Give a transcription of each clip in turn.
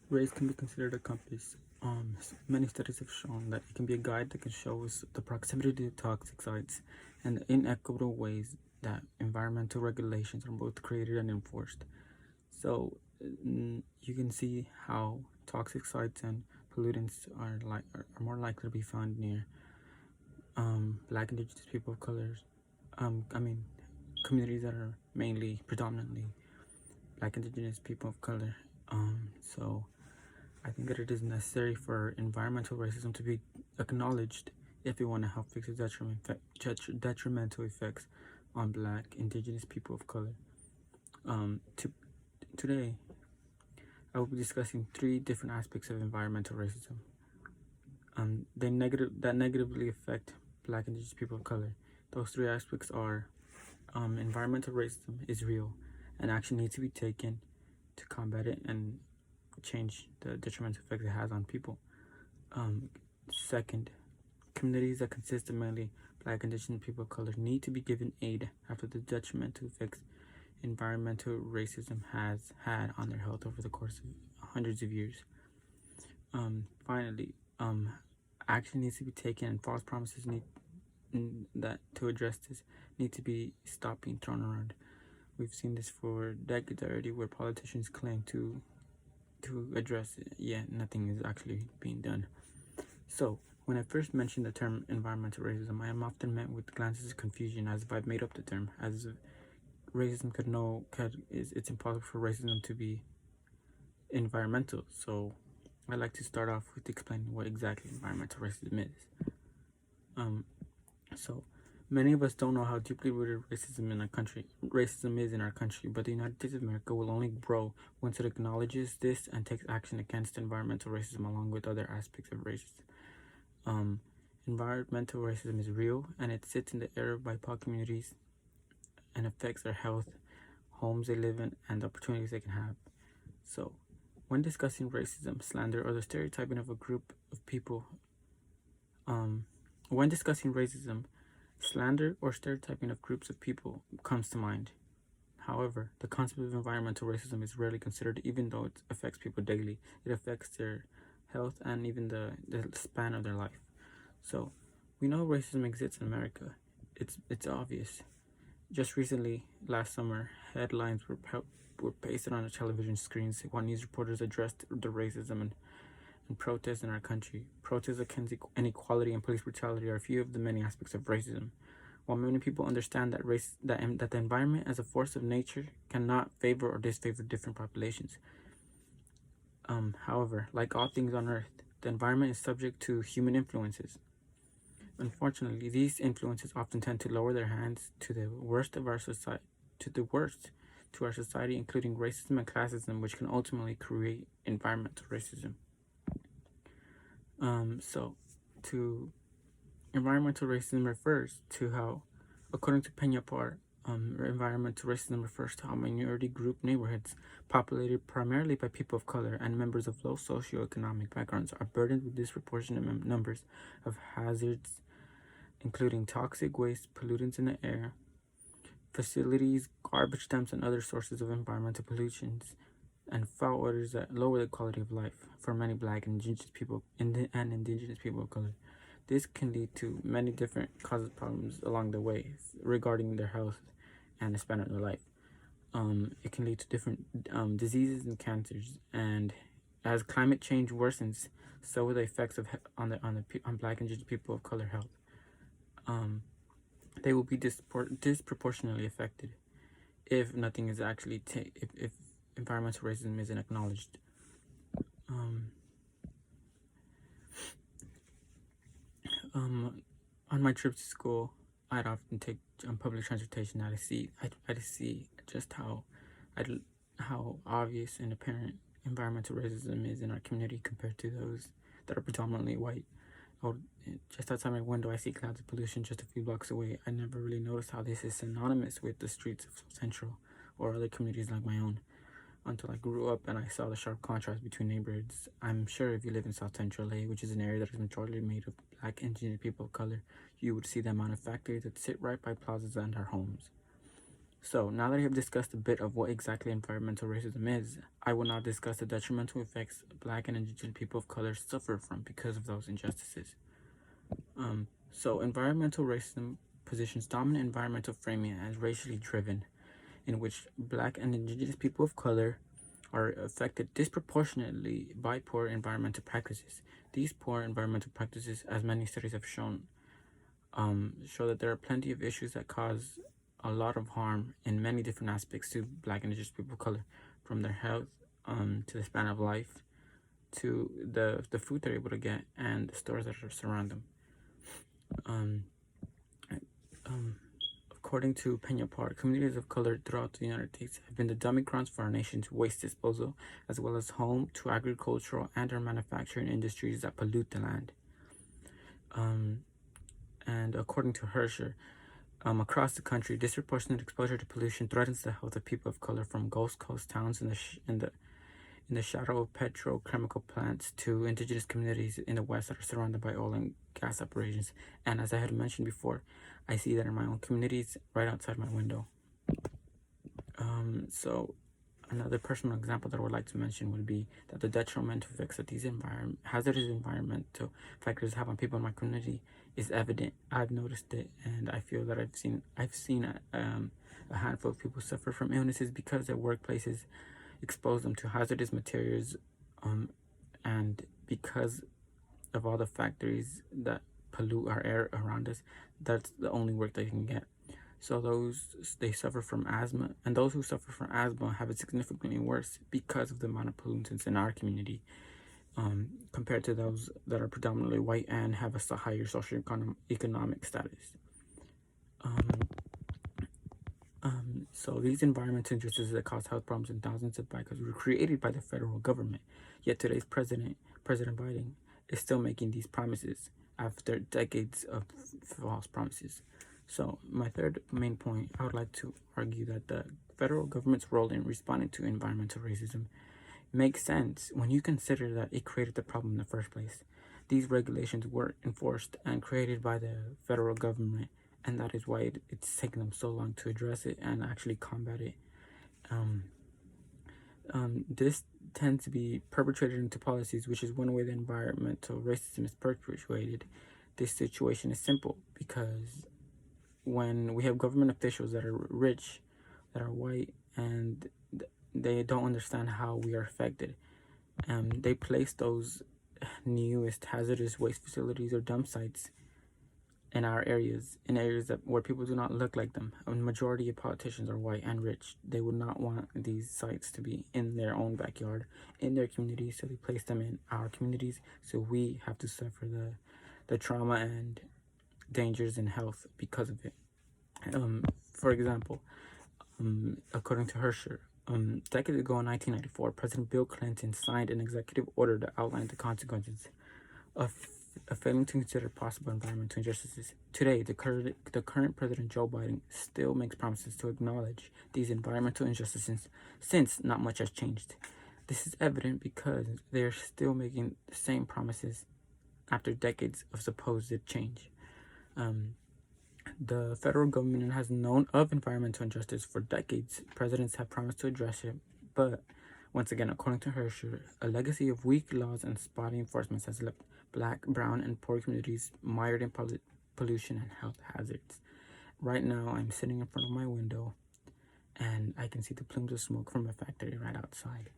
Race can be considered a compass. Many studies have shown that it can be a guide that can show us the proximity to toxic sites and the inequitable ways that environmental regulations are both created and enforced. So you can see how toxic sites and pollutants are more likely to be found near Black, Indigenous people of colors. I mean, communities that are mainly predominantly Black, Indigenous people of color. So I think that it is necessary for environmental racism to be acknowledged if we want to help fix its detrimental effects on Black, Indigenous people of color. Today, I will be discussing three different aspects of environmental racism. That negatively affect Black, Indigenous people of color. Those three aspects are environmental racism is real, and action needs to be taken to combat it and change the detrimental effects it has on people. Second, communities that consist of mainly Black, Indigenous people of color need to be given aid after the detrimental effects environmental racism has had on their health over the course of hundreds of years. Finally, action needs to be taken, and false promises that to address this need to be stopped being thrown around. We've seen this for decades already, where politicians claim to address it, yet nothing is actually being done. So, when I first mentioned the term environmental racism, I am often met with glances of confusion, as if I've made up the term, as if racism it's impossible for racism to be environmental. So, I'd like to start off with explaining what exactly environmental racism is. So, many of us don't know how deeply rooted racism is in our country, but the United States of America will only grow once it acknowledges this and takes action against environmental racism along with other aspects of racism. Environmental racism is real, and it sits in the air of BIPOC communities and affects their health, homes they live in, and the opportunities they can have. So, when discussing racism, slander, or the stereotyping of a group of people, when discussing racism, slander or stereotyping of groups of people comes to mind. However, the concept of environmental racism is rarely considered, even though it affects people daily. It affects their health and even the span of their life. So, we know racism exists in America. It's obvious. Just recently, last summer, headlines were pasted on the television screens while news reporters addressed the racism and protests in our country. Protests against inequality and police brutality are a few of the many aspects of racism. While many people understand that that the environment as a force of nature cannot favor or disfavor different populations. However, like all things on Earth, the environment is subject to human influences. Unfortunately, these influences often tend to lower their hands to the worst of our society, to our society, including racism and classism, which can ultimately create environmental racism. So, to environmental racism refers to how, according to Peña-Par, environmental racism refers to how minority group neighborhoods populated primarily by people of color and members of low socioeconomic backgrounds are burdened with disproportionate numbers of hazards, including toxic waste, pollutants in the air, facilities, garbage dumps, and other sources of environmental pollutions, and foul odors that lower the quality of life for many Black and Indigenous people and Indigenous people of color. This can lead to many different causes problems along the way regarding their health and the span of their life. It can lead to different diseases and cancers, and as climate change worsens, so will the effects of on Black and Indigenous people of color health. They will be disproportionately affected if nothing is actually if environmental racism isn't acknowledged. On my trips to school, I'd often take public transportation. I'd see just how obvious and apparent environmental racism is in our community compared to those that are predominantly white. Just outside my window, I see clouds of pollution just a few blocks away. I never really noticed how this is synonymous with the streets of South Central or other communities like my own until I grew up and I saw the sharp contrast between neighborhoods. I'm sure if you live in South Central LA, which is an area that is majority made of Black Indigenous people of color, you would see the amount of factories that sit right by plazas and our homes. So, now that I have discussed a bit of what exactly environmental racism is, I will now discuss the detrimental effects Black and Indigenous people of color suffer from because of those injustices. So, environmental racism positions dominant environmental framing as racially driven, in which Black and Indigenous people of color are affected disproportionately by poor environmental practices. These poor environmental practices, as many studies have shown, show that there are plenty of issues that cause a lot of harm in many different aspects to Black and Indigenous people of color, from their health to the span of life to the food they're able to get and the stores that surround them. According to Peña Park, communities of color throughout the United States have been the dumping grounds for our nation's waste disposal, as well as home to agricultural and or manufacturing industries that pollute the land. And according to Herscher, across the country, disproportionate exposure to pollution threatens the health of people of color, from Gulf Coast towns in the shadow of petrochemical plants to indigenous communities in the West that are surrounded by oil and gas operations. And as I had mentioned before, I see that in my own communities right outside my window. So another personal example that I would like to mention would be that the detrimental effects that these hazardous environmental factors have on people in my community is evident. I've noticed it, and I feel that I've seen a handful of people suffer from illnesses because their workplaces expose them to hazardous materials, and because of all the factories that pollute our air around us, that's the only work they can get. So they suffer from asthma, and those who suffer from asthma have it significantly worse because of the amount of pollutants in our community, compared to those that are predominantly white and have a higher socioeconomic status. So these environmental injustices that cause health problems in thousands of Blacks were created by the federal government. Yet today's President Biden, is still making these promises after decades of false promises. So my third main point, I would like to argue that the federal government's role in responding to environmental racism makes sense when you consider that it created the problem in the first place. These regulations were enforced and created by the federal government, and that is why it's taken them so long to address it and actually combat it. This tends to be perpetrated into policies, which is one way that environmental racism is perpetuated. This situation is simple because when we have government officials that are rich, that are white, and they don't understand how we are affected, they place those newest hazardous waste facilities or dump sites in our areas, where people do not look like them. A majority of politicians are white and rich. They would not want these sites to be in their own backyard, in their community, so they place them in our communities, so we have to suffer the trauma and dangers in health because of it. For example, according to Herscher, decades ago in 1994, President Bill Clinton signed an executive order that outlined the consequences of failing to consider possible environmental injustices. Today, the current President Joe Biden still makes promises to acknowledge these environmental injustices, since not much has changed. This is evident because they are still making the same promises after decades of supposed change. The federal government has known of environmental injustice for decades. Presidents have promised to address it, but once again, according to Herscher, a legacy of weak laws and spotty enforcement has left Black, brown, and poor communities mired in pollution and health hazards. Right now, I'm sitting in front of my window, and I can see the plumes of smoke from a factory right outside.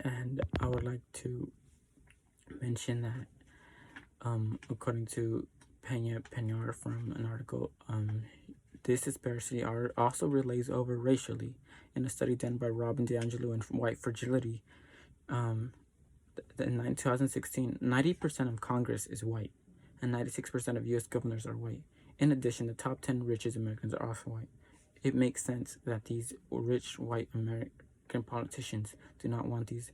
And I would like to mention that, according to Peñar from an article, this disparity also relays over racially. In a study done by Robin DiAngelo and White Fragility, in 2016, 90% of Congress is white, and 96% of U.S. governors are white. In addition, the top 10 richest Americans are also white. It makes sense that these rich white American politicians do not want these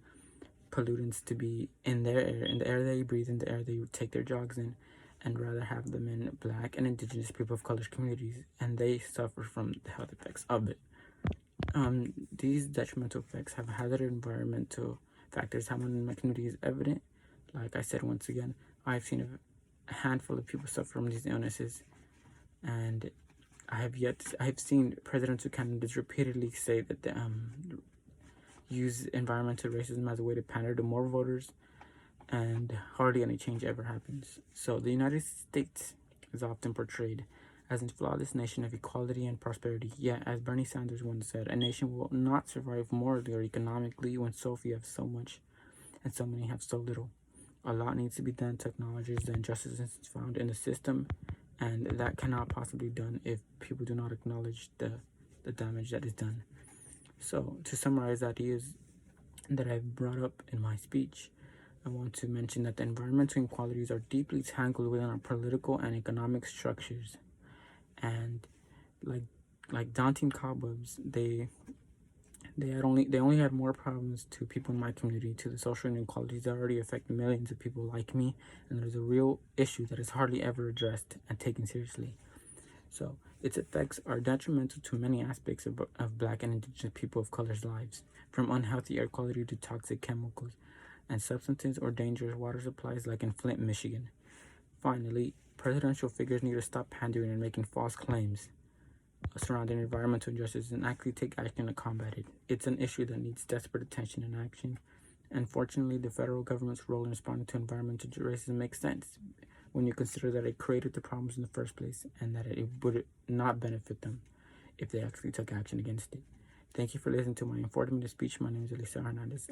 pollutants to be in their air, in the air they breathe, in the air they take their jogs in, and rather have them in Black and Indigenous people of color communities, and they suffer from the health effects of it. These detrimental effects have hazardous environmental factors happening in my community is evident. Like I said, once again, I've seen a handful of people suffer from these illnesses, and I have seen presidential candidates repeatedly say that they use environmental racism as a way to pander to more voters, and hardly any change ever happens. So the United States is often portrayed as a flawless nation of equality and prosperity. Yet, as Bernie Sanders once said, a nation will not survive morally or economically when so few have so much and so many have so little. A lot needs to be done to acknowledge the injustices found in the system, and that cannot possibly be done if people do not acknowledge the damage that is done. So, to summarize ideas that I've brought up in my speech, I want to mention that the environmental inequalities are deeply tangled within our political and economic structures, and like daunting cobwebs, they only had more problems to people in my community, to the social inequalities that already affect millions of people like me, and there's a real issue that is hardly ever addressed and taken seriously. So its effects are detrimental to many aspects of Black and Indigenous people of color's lives, from unhealthy air quality to toxic chemicals and substances or dangerous water supplies like in Flint, Michigan. Finally, presidential figures need to stop pandering and making false claims surrounding environmental injustice and actually take action to combat it. It's an issue that needs desperate attention and action. Unfortunately, the federal government's role in responding to environmental racism makes sense when you consider that it created the problems in the first place and that it would not benefit them if they actually took action against it. Thank you for listening to my 40-minute speech. My name is Elisa Hernandez.